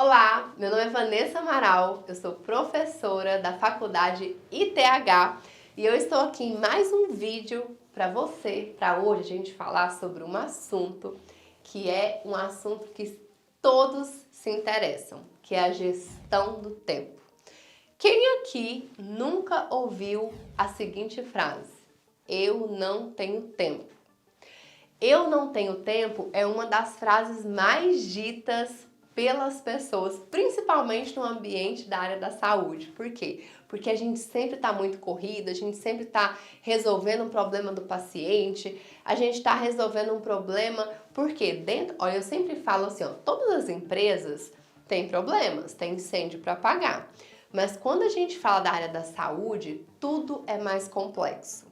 Olá, meu nome é Vanessa Amaral, eu sou professora da Faculdade ITH e eu estou aqui em mais um vídeo para você, para hoje a gente falar sobre um assunto que é um assunto que todos se interessam, que é a gestão do tempo. Quem aqui nunca ouviu a seguinte frase? Eu não tenho tempo. Eu não tenho tempo é uma das frases mais ditas pelas pessoas, principalmente no ambiente da área da saúde. Por quê? Porque a gente sempre está muito corrido, a gente sempre está resolvendo um problema do paciente, a gente está resolvendo um problema, porque olha, eu sempre falo assim, ó, todas as empresas têm problemas, tem incêndio para apagar, mas quando a gente fala da área da saúde, tudo é mais complexo.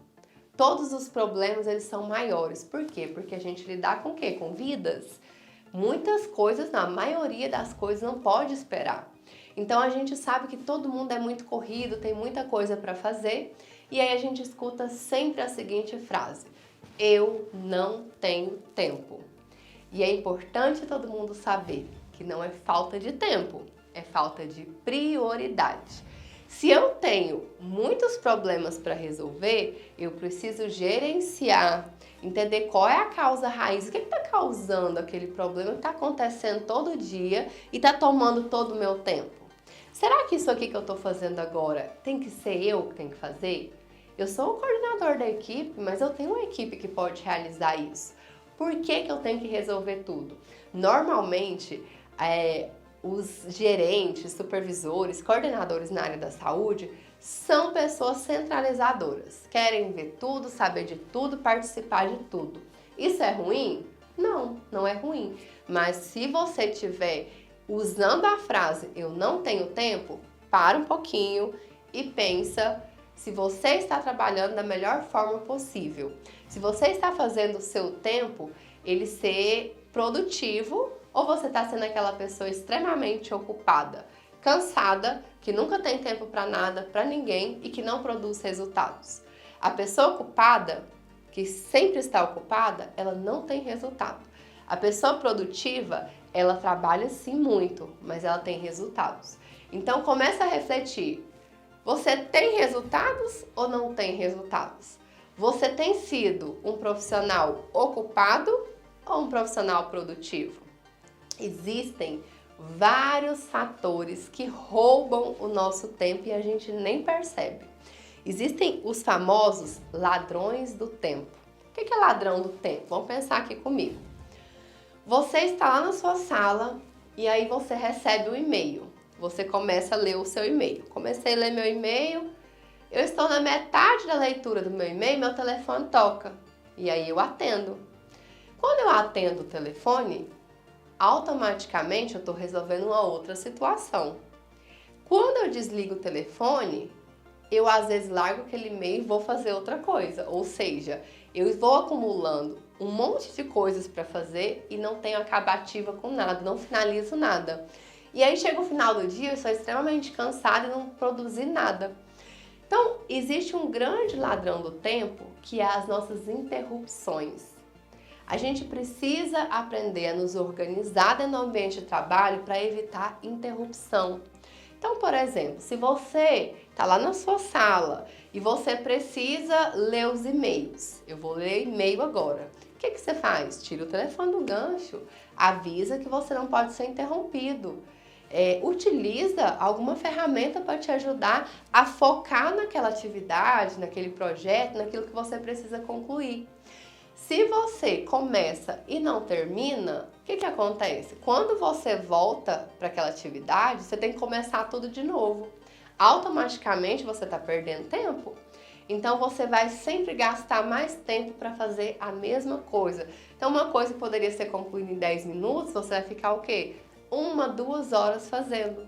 Todos os problemas eles são maiores. Por quê? Porque a gente lidar com o quê? Com vidas. Muitas coisas, a maioria das coisas não pode esperar. Então a gente sabe que todo mundo é muito corrido, tem muita coisa para fazer, e aí a gente escuta sempre a seguinte frase: eu não tenho tempo. E é importante todo mundo saber que não é falta de tempo, é falta de prioridade. Se eu tenho muitos problemas para resolver, eu preciso gerenciar, entender qual é a causa raiz, o que está causando aquele problema que está acontecendo todo dia e está tomando todo o meu tempo. Será que isso aqui que eu estou fazendo agora tem que ser eu que tenho que fazer? Eu sou o coordenador da equipe, mas eu tenho uma equipe que pode realizar isso. Por que eu tenho que resolver tudo? Normalmente, os gerentes, supervisores, coordenadores na área da saúde são pessoas centralizadoras. Querem ver tudo, saber de tudo, participar de tudo. Isso é ruim? Não, não é ruim. Mas se você estiver usando a frase eu não tenho tempo, para um pouquinho e pensa se você está trabalhando da melhor forma possível. Se você está fazendo o seu tempo ele ser produtivo, ou você está sendo aquela pessoa extremamente ocupada, cansada, que nunca tem tempo para nada, para ninguém e que não produz resultados. A pessoa ocupada, que sempre está ocupada, ela não tem resultado. A pessoa produtiva, ela trabalha sim muito, mas ela tem resultados. Então começa a refletir, você tem resultados ou não tem resultados? Você tem sido um profissional ocupado ou um profissional produtivo? Existem vários fatores que roubam o nosso tempo e a gente nem percebe. Existem os famosos ladrões do tempo. O que é ladrão do tempo? Vamos pensar aqui comigo. Você está lá na sua sala e aí você recebe um e-mail. Você começa a ler o seu e-mail. Comecei a ler meu e-mail, eu estou na metade da leitura do meu e-mail, meu telefone toca. E aí eu atendo. Quando eu atendo o telefone, automaticamente eu estou resolvendo uma outra situação. Quando eu desligo o telefone, eu às vezes largo aquele e-mail e vou fazer outra coisa. Ou seja, eu vou acumulando um monte de coisas para fazer e não tenho acabativa com nada, não finalizo nada. E aí chega o final do dia, eu estou extremamente cansada e não produzi nada. Então, existe um grande ladrão do tempo que é as nossas interrupções. A gente precisa aprender a nos organizar dentro do ambiente de trabalho para evitar interrupção. Então, por exemplo, se você está lá na sua sala e você precisa ler os e-mails, eu vou ler e-mail agora. O que você faz? Tira o telefone do gancho, avisa que você não pode ser interrompido. Utiliza alguma ferramenta para te ajudar a focar naquela atividade, naquele projeto, naquilo que você precisa concluir. Se você começa e não termina, o que acontece? Quando você volta para aquela atividade, você tem que começar tudo de novo. Automaticamente você está perdendo tempo. Então você vai sempre gastar mais tempo para fazer a mesma coisa. Então uma coisa que poderia ser concluída em 10 minutos, você vai ficar o quê? 1, 2 horas fazendo.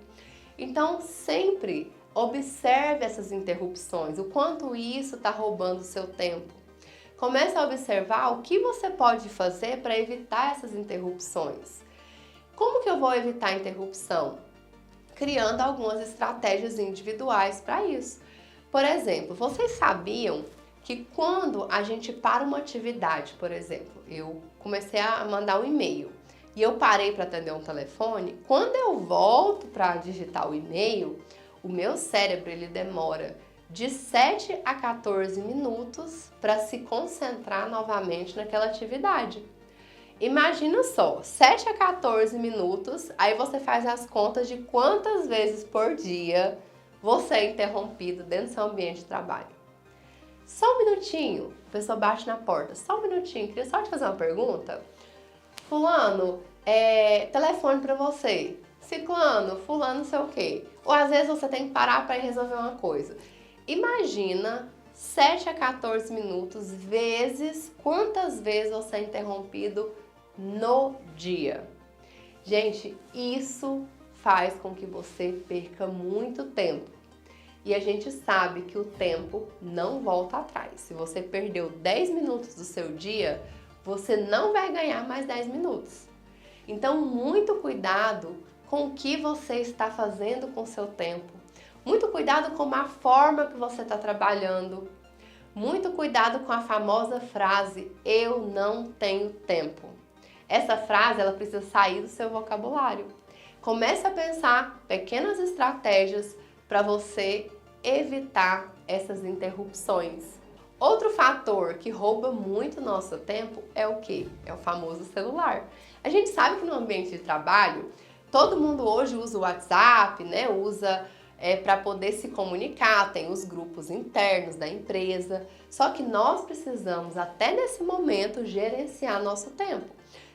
Então sempre observe essas interrupções, o quanto isso está roubando o seu tempo. Comece a observar o que você pode fazer para evitar essas interrupções. Como que eu vou evitar a interrupção? Criando algumas estratégias individuais para isso. Por exemplo, vocês sabiam que quando a gente para uma atividade, por exemplo, eu comecei a mandar um e-mail. e eu parei para atender um telefone, quando eu volto para digitar o e-mail, o meu cérebro ele demora de 7 a 14 minutos para se concentrar novamente naquela atividade. Imagina só, 7 a 14 minutos, aí você faz as contas de quantas vezes por dia você é interrompido dentro do seu ambiente de trabalho. Só um minutinho, a pessoa bate na porta, só um minutinho, queria só te fazer uma pergunta. Fulano, telefone para você. Ciclano, fulano, não sei o quê. Ou às vezes você tem que parar para resolver uma coisa. Imagina 7 a 14 minutos vezes quantas vezes você é interrompido no dia. Gente, isso faz com que você perca muito tempo. E a gente sabe que o tempo não volta atrás. Se você perdeu 10 minutos do seu dia, você não vai ganhar mais 10 minutos. Então, muito cuidado com o que você está fazendo com o seu tempo. Muito cuidado com a forma que você está trabalhando. Muito cuidado com a famosa frase, eu não tenho tempo. Essa frase, ela precisa sair do seu vocabulário. Comece a pensar pequenas estratégias para você evitar essas interrupções. Outro fator que rouba muito nosso tempo é o quê? É o famoso celular. A gente sabe que no ambiente de trabalho, todo mundo hoje usa o WhatsApp, né? Usa para poder se comunicar, tem os grupos internos da empresa. Só que nós precisamos, até nesse momento, gerenciar nosso tempo.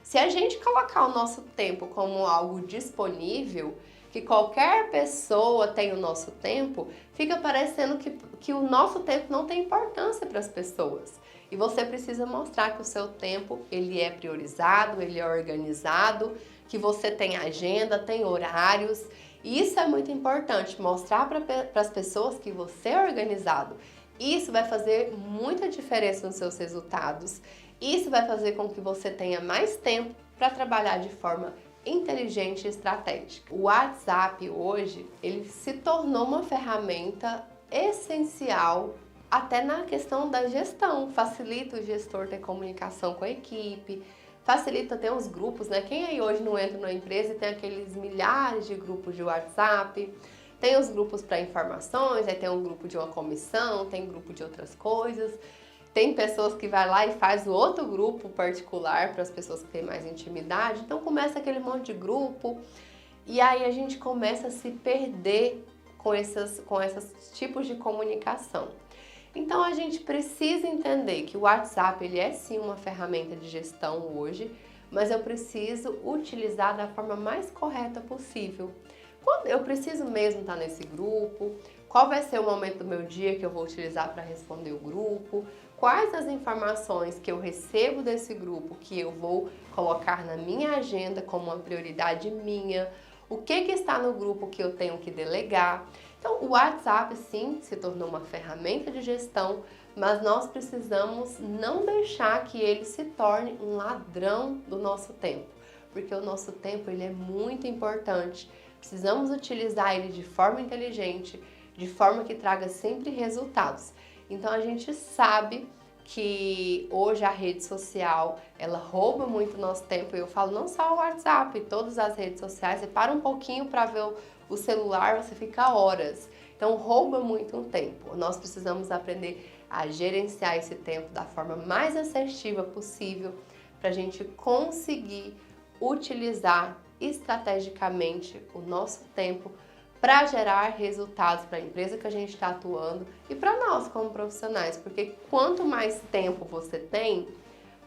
Se a gente colocar o nosso tempo como algo disponível, que qualquer pessoa tem o nosso tempo, fica parecendo que o nosso tempo não tem importância para as pessoas. E você precisa mostrar que o seu tempo ele é priorizado, ele é organizado, que você tem agenda, tem horários. E isso é muito importante, mostrar para as pessoas que você é organizado. Isso vai fazer muita diferença nos seus resultados. Isso vai fazer com que você tenha mais tempo para trabalhar de forma inteligente e estratégica. O WhatsApp hoje, ele se tornou uma ferramenta essencial até na questão da gestão. Facilita o gestor ter comunicação com a equipe, facilita ter os grupos, né? Quem aí hoje não entra numa empresa e tem aqueles milhares de grupos de WhatsApp, tem os grupos para informações, aí tem um grupo de uma comissão, tem grupo de outras coisas. Tem pessoas que vai lá e faz o outro grupo particular para as pessoas que têm mais intimidade. Então começa aquele monte de grupo e aí a gente começa a se perder com esses tipos de comunicação. Então a gente precisa entender que o WhatsApp ele é sim uma ferramenta de gestão hoje, mas eu preciso utilizar da forma mais correta possível. Quando eu preciso mesmo estar nesse grupo, qual vai ser o momento do meu dia que eu vou utilizar para responder o grupo, quais as informações que eu recebo desse grupo que eu vou colocar na minha agenda como uma prioridade minha, o que está no grupo que eu tenho que delegar. Então, o WhatsApp, sim, se tornou uma ferramenta de gestão, mas nós precisamos não deixar que ele se torne um ladrão do nosso tempo, porque o nosso tempo ele é muito importante. Precisamos utilizar ele de forma inteligente, de forma que traga sempre resultados. Então, a gente sabe que hoje a rede social, ela rouba muito nosso tempo. Eu falo não só o WhatsApp, todas as redes sociais. Você para um pouquinho para ver o celular, você fica horas. Então, rouba muito um tempo. Nós precisamos aprender a gerenciar esse tempo da forma mais assertiva possível para a gente conseguir utilizar estrategicamente o nosso tempo para gerar resultados para a empresa que a gente está atuando e para nós como profissionais, porque quanto mais tempo você tem,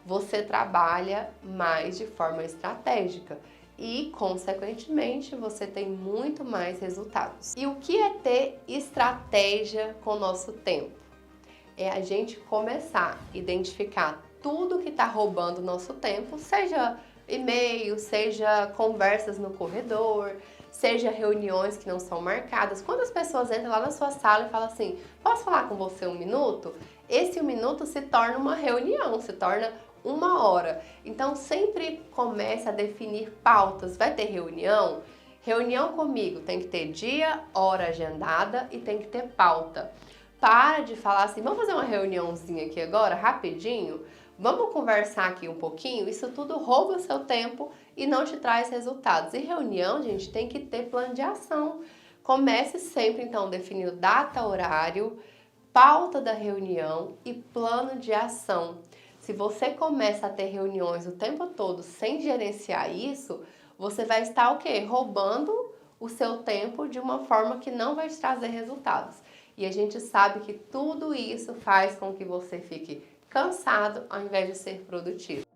você trabalha mais de forma estratégica e, consequentemente, você tem muito mais resultados. E o que é ter estratégia com o nosso tempo? É a gente começar a identificar tudo que está roubando o nosso tempo, seja e-mail, seja conversas no corredor, seja reuniões que não são marcadas. Quando as pessoas entram lá na sua sala e falam assim, posso falar com você um minuto? Esse um minuto se torna uma reunião, se torna uma hora. Então sempre comece a definir pautas. Vai ter reunião? Reunião comigo tem que ter dia, hora agendada e tem que ter pauta. Para de falar assim, vamos fazer uma reuniãozinha aqui agora, rapidinho? Vamos conversar aqui um pouquinho? Isso tudo rouba o seu tempo e não te traz resultados. E reunião, gente, tem que ter plano de ação. Comece sempre, então, definindo data, horário, pauta da reunião e plano de ação. Se você começa a ter reuniões o tempo todo sem gerenciar isso, você vai estar o quê? Roubando o seu tempo de uma forma que não vai te trazer resultados. E a gente sabe que tudo isso faz com que você fique cansado ao invés de ser produtivo.